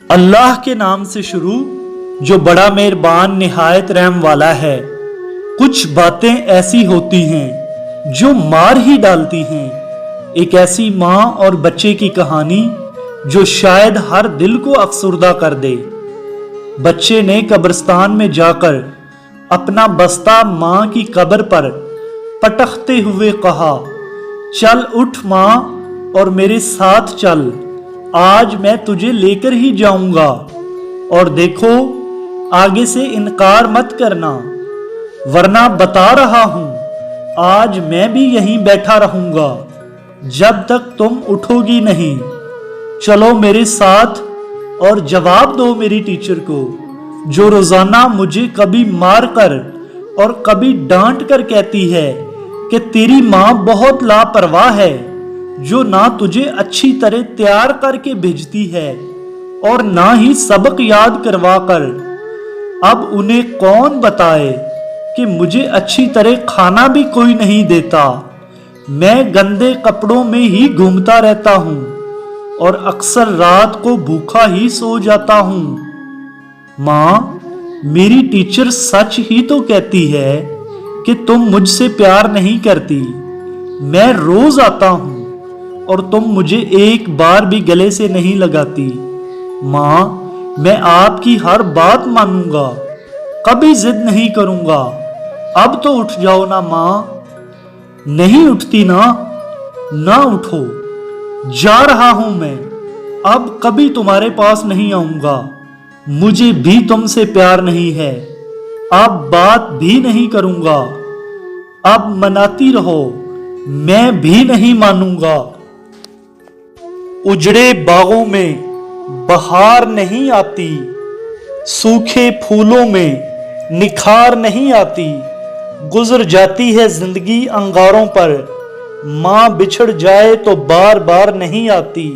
अल्लाह के नाम से शुरू जो बड़ा मेहरबान निहायत रहम वाला है। कुछ बातें ऐसी होती हैं जो मार ही डालती हैं। एक ऐसी माँ और बच्चे की कहानी जो शायद हर दिल को अफसुर्दा कर दे। बच्चे ने कब्रिस्तान में जाकर अपना बस्ता माँ की कब्र पर पटकते हुए कहा, चल उठ माँ और मेरे साथ चल, आज मैं तुझे लेकर ही जाऊंगा। और देखो, आगे से इनकार मत करना, वरना बता रहा हूं आज मैं भी यहीं बैठा रहूंगा जब तक तुम उठोगी नहीं। चलो मेरे साथ और जवाब दो मेरी टीचर को, जो रोजाना मुझे कभी मार कर और कभी डांट कर कहती है कि तेरी माँ बहुत लापरवाह है, जो ना तुझे अच्छी तरह तैयार करके भेजती है और ना ही सबक याद करवा कर। अब उन्हें कौन बताए कि मुझे अच्छी तरह खाना भी कोई नहीं देता। मैं गंदे कपड़ों में ही घूमता रहता हूँ और अक्सर रात को भूखा ही सो जाता हूँ। माँ, मेरी टीचर सच ही तो कहती है कि तुम मुझसे प्यार नहीं करती। मैं रोज आता हूँ और तुम मुझे एक बार भी गले से नहीं लगाती। माँ, मैं आपकी हर बात मानूंगा, कभी जिद नहीं करूंगा। अब तो उठ जाओ ना माँ। नहीं उठती ना? ना उठो, जा रहा हूं मैं, अब कभी तुम्हारे पास नहीं आऊंगा। मुझे भी तुमसे प्यार नहीं है, अब बात भी नहीं करूंगा। अब मनाती रहो, मैं भी नहीं मानूंगा। उजड़े बागों में बहार नहीं आती, सूखे फूलों में निखार नहीं आती। गुजर जाती है जिंदगी अंगारों पर, माँ बिछड़ जाए तो बार बार नहीं आती।